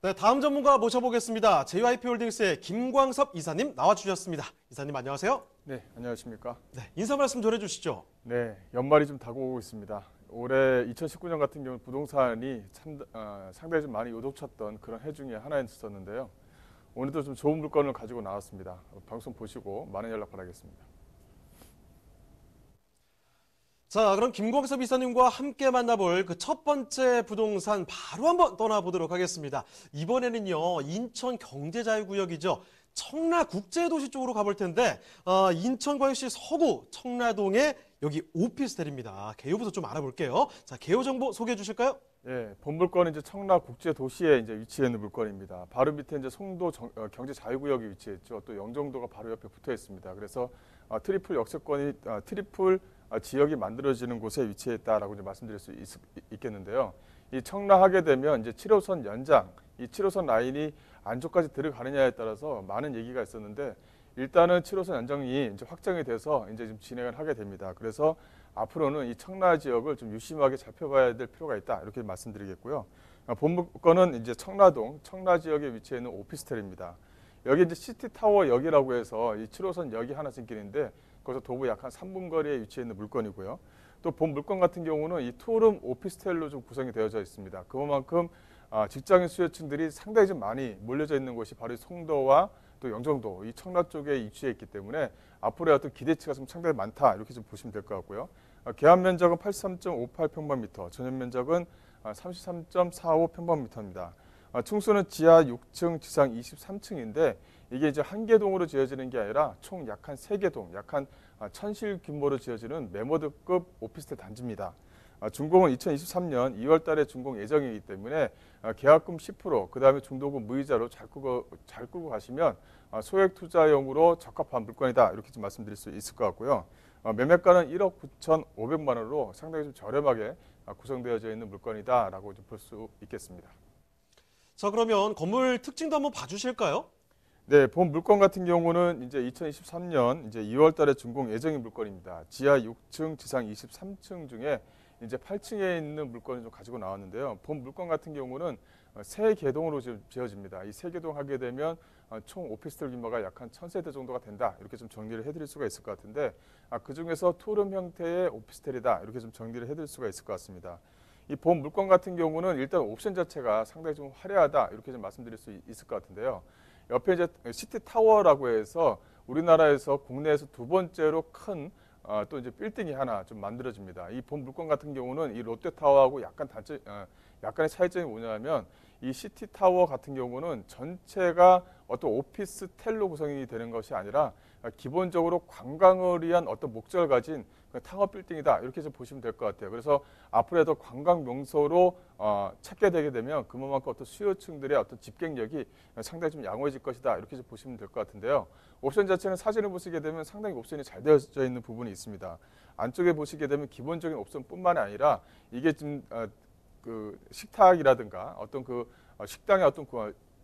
네, 다음 전문가 모셔보겠습니다. JYP홀딩스의 김광섭 이사님 나와주셨습니다. 이사님 안녕하세요. 네, 안녕하십니까. 네, 인사 말씀 전해주시죠. 네, 연말이 좀 다가오고 있습니다. 올해 2019년 같은 경우는 부동산이 상당히 좀 많이 요독쳤던 그런 해 중에 하나였었는데요. 오늘도 좀 좋은 물건을 가지고 나왔습니다. 방송 보시고 많은 연락 바라겠습니다. 자, 그럼 김광섭 이사님과 함께 만나볼 그 첫 번째 부동산 바로 한번 떠나보도록 하겠습니다. 이번에는요, 인천 경제자유구역이죠. 청라국제도시 쪽으로 가볼 텐데 인천광역시 서구 청라동에 여기 오피스텔입니다. 개요부터 좀 알아볼게요. 자, 개요 정보 소개해 주실까요? 예, 본 물건은 이제 청라국제도시에 이제 위치해 있는 물건입니다. 바로 밑에 이제 송도 경제자유구역이 위치했죠. 또 영종도가 바로 옆에 붙어 있습니다. 그래서 트리플 역세권이 트리플 지역이 만들어지는 곳에 위치해 있다라고 이제 말씀드릴 수 있겠는데요. 이 청라하게 되면 이제 7호선 연장, 이 7호선 라인이 안쪽까지 들어가느냐에 따라서 많은 얘기가 있었는데 일단은 7호선 연장이 이제 확정이 돼서 이제 지금 진행을 하게 됩니다. 그래서 앞으로는 이 청라 지역을 좀 유심하게 살펴봐야 될 필요가 있다 이렇게 말씀드리겠고요. 본 물건은 이제 청라동, 청라 지역에 위치해 있는 오피스텔입니다. 여기 이제 시티타워 역이라고 해서 이 7호선 역이 하나 생기는데 거기서 도보 약 한 3분 거리에 위치해 있는 물건이고요. 또 본 물건 같은 경우는 이 투룸 오피스텔로 좀 구성이 되어져 있습니다. 그만큼 직장인 수요층들이 상당히 좀 많이 몰려져 있는 곳이 바로 송도와 또 영종도, 이 청라 쪽에 위치해 있기 때문에 앞으로의 어떤 기대치가 좀 상당히 많다 이렇게 좀 보시면 될 것 같고요. 계약 면적은 83.58평방미터, 전용 면적은 33.45평방미터입니다. 층수는 지하 6층, 지상 23층인데 이게 이제 한 개 동으로 지어지는 게 아니라 총 약 한 3개 동, 약 한 1000실 규모로 지어지는 메모드급 오피스텔 단지입니다. 준공은 2023년 2월 달에 준공 예정이기 때문에 계약금 10%, 그다음에 중도금 무이자로 잘 끌고 가시면 소액 투자용으로 적합한 물건이다. 이렇게 좀 말씀드릴 수 있을 것 같고요. 매매가는 1억 9,500만 원으로 상당히 좀 저렴하게 구성되어져 있는 물건이다라고 볼 수 있겠습니다. 자, 그러면 건물 특징도 한번 봐주실까요? 네, 본 물건 같은 경우는 이제 2023년 이제 2월 달에 준공 예정인 물건입니다. 지하 6층, 지상 23층 중에 이제 8층에 있는 물건을 좀 가지고 나왔는데요. 본 물건 같은 경우는 세 개동으로 지어집니다. 이 세 개동 하게 되면 총 오피스텔 규모가 약 한 1000세대 정도가 된다. 이렇게 좀 정리를 해드릴 수가 있을 것 같은데 그중에서 투룸 형태의 오피스텔이다. 이렇게 좀 정리를 해드릴 수가 있을 것 같습니다. 이 본 물건 같은 경우는 일단 옵션 자체가 상당히 좀 화려하다. 이렇게 좀 말씀드릴 수 있을 것 같은데요. 옆에 이제 시티타워라고 해서 우리나라에서 국내에서 두 번째로 큰 또 이제 빌딩이 하나 좀 만들어집니다. 이 본 물건 같은 경우는 이 롯데타워하고 약간의 차이점이 뭐냐면 이 시티타워 같은 경우는 전체가 어떤 오피스텔로 구성이 되는 것이 아니라 기본적으로 관광을 위한 어떤 목적을 가진 타워 빌딩이다 이렇게 좀 보시면 될 것 같아요. 그래서 앞으로도 관광 명소로 찾게 되게 되면 그만큼 어떤 수요층들의 어떤 집객력이 상당히 좀 양호해질 것이다 이렇게 좀 보시면 될 것 같은데요. 옵션 자체는 사진을 보시게 되면 상당히 옵션이 잘 되어져 있는 부분이 있습니다. 안쪽에 보시게 되면 기본적인 옵션뿐만 아니라 이게 지금 그 식탁이라든가 어떤 그 식당의 어떤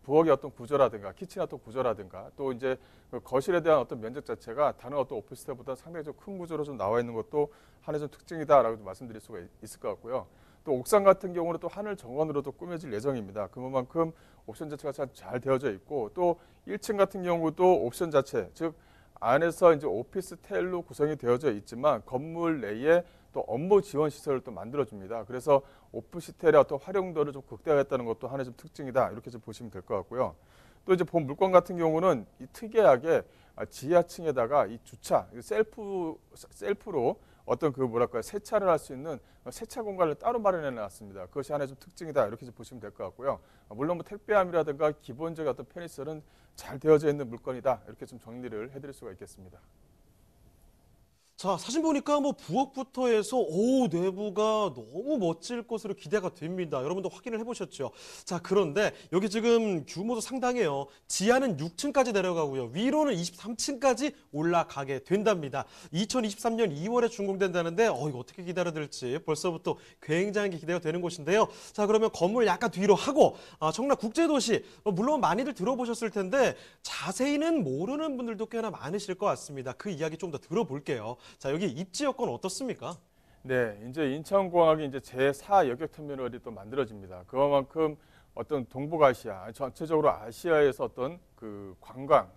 부엌의 어떤 구조라든가 키친의 어떤 구조라든가 또 이제 그 거실에 대한 어떤 면적 자체가 다른 어떤 오피스텔보다 상당히 좀 큰 구조로 좀 나와 있는 것도 하나의 좀 특징이다라고 좀 말씀드릴 수가 있을 것 같고요. 또 옥상 같은 경우는 또 하늘 정원으로도 꾸며질 예정입니다. 그만큼 옵션 자체가 잘 되어져 있고 또 1층 같은 경우도 옵션 자체 즉 안에서 이제 오피스텔로 구성이 되어져 있지만 건물 내에 또 업무 지원 시설을 또 만들어줍니다. 그래서 오피스텔의 어떤 활용도를 좀 극대화했다는 것도 하나의 좀 특징이다. 이렇게 좀 보시면 될 것 같고요. 또 이제 본 물건 같은 경우는 이 특이하게 지하층에다가 이 주차, 셀프로 어떤 그 뭐랄까요 세차를 할 수 있는 세차 공간을 따로 마련해 놨습니다. 그것이 하나의 좀 특징이다. 이렇게 좀 보시면 될 것 같고요. 물론 뭐 택배함이라든가 기본적인 어떤 편의시설은 잘 되어져 있는 물건이다. 이렇게 좀 정리를 해드릴 수가 있겠습니다. 자, 사진 보니까 뭐 부엌부터 해서 내부가 너무 멋질 것으로 기대가 됩니다. 여러분도 확인을 해보셨죠? 자, 그런데 여기 지금 규모도 상당해요. 지하는 6층까지 내려가고요. 위로는 23층까지 올라가게 된답니다. 2023년 2월에 준공된다는데 이거 어떻게 기다려야 될지 벌써부터 굉장히 기대가 되는 곳인데요. 자, 그러면 건물 약간 뒤로 하고 청라국제도시 물론 많이들 들어보셨을 텐데 자세히는 모르는 분들도 꽤나 많으실 것 같습니다. 그 이야기 좀 더 들어볼게요. 자, 여기 입지 여건 어떻습니까? 네, 이제 인천공항이 이제 제4 여객터미널이 또 만들어집니다. 그만큼 어떤 동북아시아, 전체적으로 아시아에서 어떤 그 관광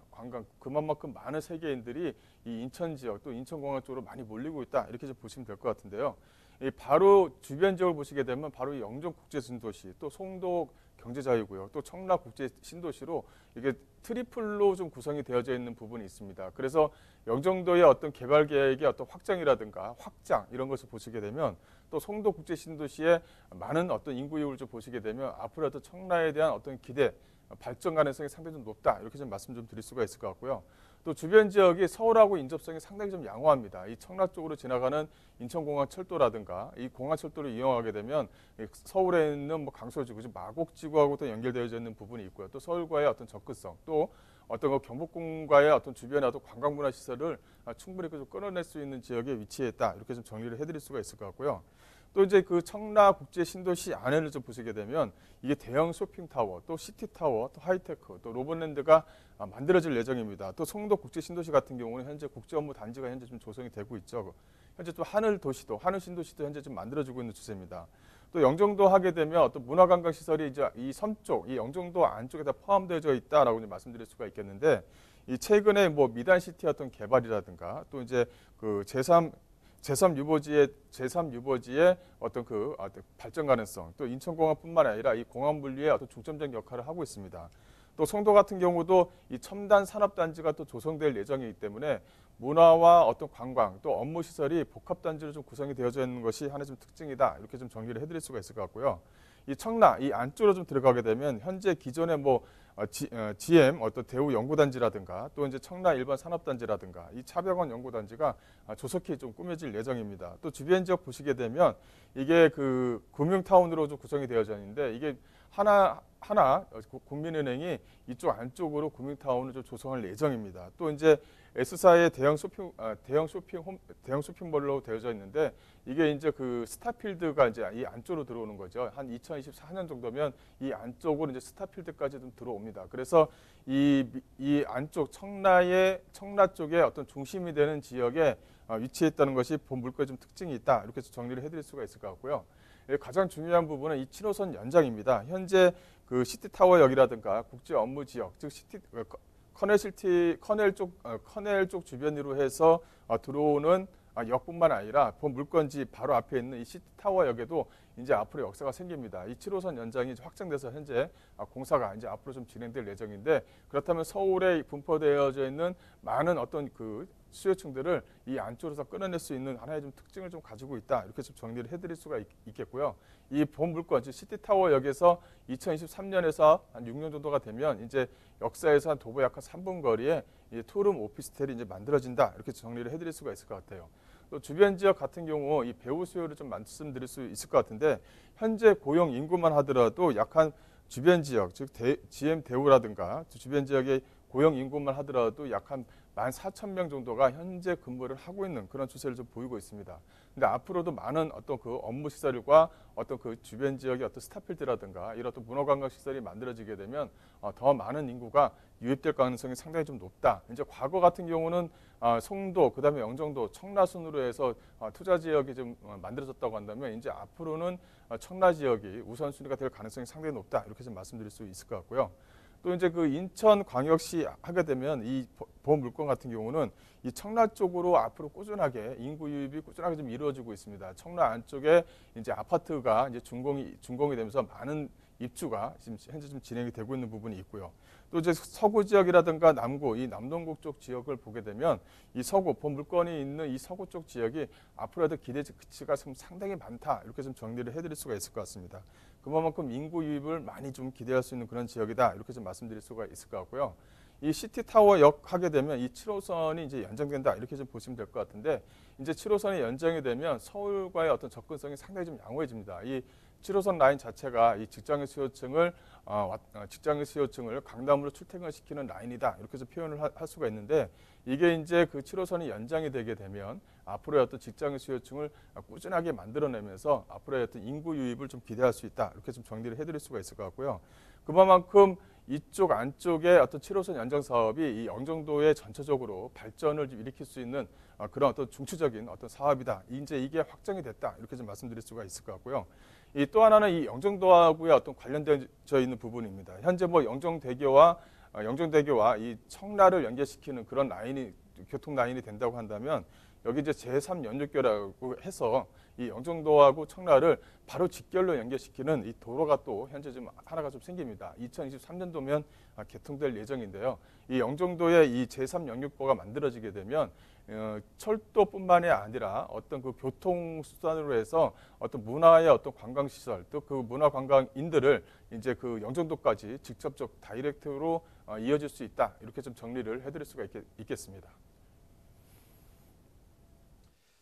그만큼 많은 세계인들이 이 인천 지역 또 인천공항 쪽으로 많이 몰리고 있다 이렇게 좀 보시면 될 것 같은데요. 이 바로 주변 지역을 보시게 되면 바로 이 영종 국제 신도시, 또 송도 경제자유구역, 또 청라 국제 신도시로 이게 트리플로 좀 구성이 되어져 있는 부분이 있습니다. 그래서 영종도의 어떤 개발 계획의 어떤 확장이라든가 확장 이런 것을 보시게 되면 또 송도 국제 신도시의 많은 어떤 인구 이율을 좀 보시게 되면 앞으로 어떤 청라에 대한 어떤 기대, 발전 가능성이 상당히 좀 높다 이렇게 좀 말씀 좀 드릴 수가 있을 것 같고요. 또 주변 지역이 서울하고 인접성이 상당히 좀 양호합니다. 이 청라 쪽으로 지나가는 인천공항 철도라든가 이 공항 철도를 이용하게 되면 서울에 있는 뭐 강서지구, 마곡지구하고도 연결되어져 있는 부분이 있고요. 또 서울과의 어떤 접근성, 또 어떤 그 경복궁과의 어떤 주변의 어떤 관광문화 시설을 충분히 좀 끌어낼 수 있는 지역에 위치해 있다 이렇게 좀 정리를 해드릴 수가 있을 것 같고요. 또 이제 그 청라 국제 신도시 안에를 좀 보시게 되면 이게 대형 쇼핑타워, 또 시티타워, 또 하이테크, 또 로봇랜드가 만들어질 예정입니다. 또 송도 국제 신도시 같은 경우는 현재 국제 업무 단지가 현재 좀 조성이 되고 있죠. 현재 또 하늘 도시도, 하늘 신도시도 현재 좀 만들어지고 있는 추세입니다. 또 영종도 하게 되면 어떤 문화관광 시설이 이제 이 섬 쪽, 이 영종도 안쪽에 다 포함되어 있다라고 말씀드릴 수가 있겠는데, 이 최근에 뭐 미단시티 어떤 개발이라든가 또 이제 그 제3 유보지의 어떤 그 발전 가능성, 또 인천공항뿐만 아니라 이 공항 분리의 어떤 중점적 역할을 하고 있습니다. 또 송도 같은 경우도 이 첨단 산업단지가 또 조성될 예정이기 때문에 문화와 어떤 관광 또 업무 시설이 복합단지로 좀 구성이 되어져 있는 것이 하나의 좀 특징이다 이렇게 좀 정리를 해드릴 수가 있을 것 같고요. 이 청라 이 안쪽으로 좀 들어가게 되면 현재 기존의 뭐 GM 어떤 대우 연구단지라든가 또 이제 청라 일반 산업단지라든가 이 차벽원 연구단지가 조속히 좀 꾸며질 예정입니다. 또 주변 지역 보시게 되면 이게 그 금융타운으로 좀 구성이 되어져 있는데 이게 하나 국민은행이 이쪽 안쪽으로 금융타운을 좀 조성할 예정입니다. 또 이제 S사의 대형 쇼핑몰로 되어져 있는데 이게 이제 그 스타필드가 이제 이 안쪽으로 들어오는 거죠. 한 2024년 정도면 이 안쪽으로 이제 스타필드까지 좀 들어옵니다. 그래서 이 안쪽 청라 쪽에 어떤 중심이 되는 지역에 위치했다는 것이 본 물건의 좀 특징이 있다. 이렇게 정리를 해드릴 수가 있을 것 같고요. 가장 중요한 부분은 이 7호선 연장입니다. 현재 그 시티타워역이라든가 국제 업무 지역, 즉 커넬 쪽 주변으로 해서 들어오는 역뿐만 아니라 본 물건지 바로 앞에 있는 이 시티타워역에도 이제 앞으로 역사가 생깁니다. 이 7호선 연장이 확장돼서 현재 공사가 이제 앞으로 좀 진행될 예정인데, 그렇다면 서울에 분포되어져 있는 많은 어떤 그 수요층들을 이 안쪽에서 끌어낼 수 있는 하나의 좀 특징을 좀 가지고 있다 이렇게 좀 정리를 해드릴 수가 있겠고요. 이 본 물건, 즉 시티타워역에서 2023년에서 한 6년 정도가 되면 이제 역사에서 한 도보 약 한 3분 거리에 이 투룸 오피스텔이 이제 만들어진다 이렇게 정리를 해드릴 수가 있을 것 같아요. 또 주변 지역 같은 경우 이 배우 수요를 좀 말씀드릴 수 있을 것 같은데, 현재 고용 인구만 하더라도 약한 주변 지역, 즉 GM 대우라든가 주변 지역의 고용 인구만 하더라도 약 한 14,000명 정도가 현재 근무를 하고 있는 그런 추세를 좀 보이고 있습니다. 근데 앞으로도 많은 어떤 그 업무 시설과 어떤 그 주변 지역의 어떤 스타필드라든가 이런 어떤 문화관광 시설이 만들어지게 되면 더 많은 인구가 유입될 가능성이 상당히 좀 높다. 이제 과거 같은 경우는 송도, 그다음에 영종도, 청라 순으로 해서 투자 지역이 좀 만들어졌다고 한다면 이제 앞으로는 청라 지역이 우선순위가 될 가능성이 상당히 높다. 이렇게 좀 말씀드릴 수 있을 것 같고요. 또 이제 그 인천광역시 하게 되면 이 보험 물건 같은 경우는 이 청라 쪽으로 앞으로 꾸준하게 인구 유입이 꾸준하게 좀 이루어지고 있습니다. 청라 안쪽에 이제 아파트가 이제 준공이 되면서 많은 입주가 지금 현재 좀 진행이 되고 있는 부분이 있고요. 또 이제 서구 지역이라든가 남구, 이 남동구 쪽 지역을 보게 되면 이 서구 본 물건이 있는 이 서구 쪽 지역이 앞으로도 기대치가 좀 상당히 많다. 이렇게 좀 정리를 해드릴 수가 있을 것 같습니다. 그만큼 인구 유입을 많이 좀 기대할 수 있는 그런 지역이다. 이렇게 좀 말씀드릴 수가 있을 것 같고요. 이 시티타워역 하게 되면 이 7호선이 이제 연장된다. 이렇게 좀 보시면 될 것 같은데, 이제 7호선이 연장이 되면 서울과의 어떤 접근성이 상당히 좀 양호해집니다. 이 7호선 라인 자체가 이 직장인 수요층을 강남으로 출퇴근을 시키는 라인이다. 이렇게 해서 표현을 할 수가 있는데, 이게 이제 그 7호선이 연장이 되게 되면 앞으로의 어떤 직장인 수요층을 꾸준하게 만들어내면서 앞으로의 어떤 인구 유입을 좀 기대할 수 있다. 이렇게 좀 정리를 해드릴 수가 있을 것 같고요. 그만큼 이쪽 안쪽에 어떤 7호선 연장 사업이 이 영종도의 전체적으로 발전을 좀 일으킬 수 있는 그런 어떤 중추적인 어떤 사업이다. 이제 이게 확정이 됐다. 이렇게 좀 말씀드릴 수가 있을 것 같고요. 이 또 하나는 이 영종도하고의 어떤 관련되어 있는 부분입니다. 현재 뭐 영종대교와 이 청라를 연결시키는 그런 라인이 교통 라인이 된다고 한다면 여기 이제 제3연륙교라고 해서 이 영종도하고 청라를 바로 직결로 연결시키는 이 도로가 또 현재 좀 하나가 좀 생깁니다. 2023년도면 개통될 예정인데요. 이 영종도에 이 제3연륙도가 만들어지게 되면 철도뿐만이 아니라 어떤 그 교통수단으로 해서 어떤 문화의 어떤 관광시설 또 그 문화관광인들을 이제 그 영종도까지 직접적 다이렉트로 이어질 수 있다. 이렇게 좀 정리를 해드릴 수가 있겠습니다.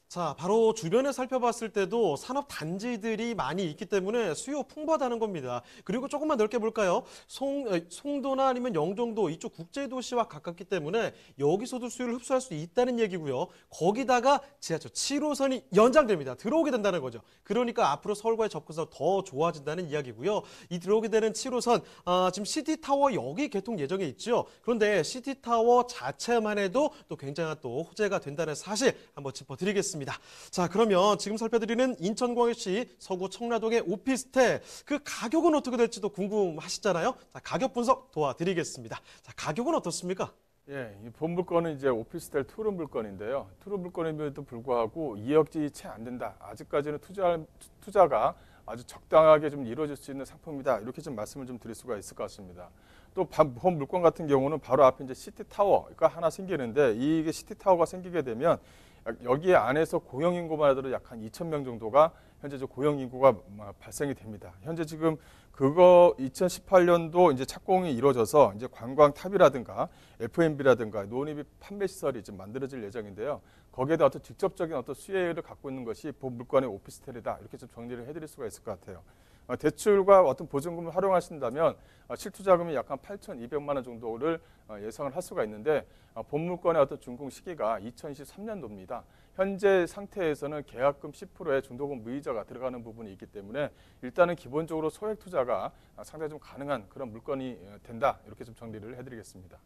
자, 바로 주변에 살펴봤을 때도 산업 단지들이 많이 있기 때문에 수요 풍부하다는 겁니다. 그리고 조금만 넓게 볼까요? 송도나 아니면 영종도 이쪽 국제도시와 가깝기 때문에 여기서도 수요를 흡수할 수 있다는 얘기고요. 거기다가 지하철 7호선이 연장됩니다. 들어오게 된다는 거죠. 그러니까 앞으로 서울과의 접근성 더 좋아진다는 이야기고요. 이 들어오게 되는 7호선, 지금 시티타워 여기 개통 예정에 있죠. 그런데 시티타워 자체만 해도 또 굉장한 또 호재가 된다는 사실 한번 짚어드리겠습니다. 자, 그러면 지금 살펴드리는 인천광역시 서구 청라동의 오피스텔 그 가격은 어떻게 될지도 궁금하시잖아요. 자, 가격 분석 도와드리겠습니다. 자, 가격은 어떻습니까? 예, 이 본 물건은 이제 오피스텔 투룸 물건인데요. 투룸 물건임에도 불구하고 2억지 채 안 된다. 아직까지는 투자가 아주 적당하게 좀 이루어질 수 있는 상품이다. 이렇게 좀 말씀을 좀 드릴 수가 있을 것 같습니다. 또 본 물건 같은 경우는 바로 앞에 이제 시티타워가 하나 생기는데 이게 시티타워가 생기게 되면 여기 안에서 고용 인구만 하더라도 약 한 2,000명 정도가 현재 고용 인구가 발생이 됩니다. 현재 지금 그거 2018년도 이제 착공이 이루어져서 이제 관광탑이라든가 F&B라든가 논입 판매 시설이 지금 만들어질 예정인데요. 거기에 대한 어떤 직접적인 어떤 수혜를 갖고 있는 것이 본 물건의 오피스텔이다. 이렇게 좀 정리를 해드릴 수가 있을 것 같아요. 대출과 어떤 보증금을 활용하신다면 실투자금이 약 한 8,200만 원 정도를 예상을 할 수가 있는데 본 물건의 어떤 준공 시기가 2023년도입니다. 현재 상태에서는 계약금 10%의 중도금 무이자가 들어가는 부분이 있기 때문에 일단은 기본적으로 소액 투자가 상당히 좀 가능한 그런 물건이 된다. 이렇게 좀 정리를 해드리겠습니다.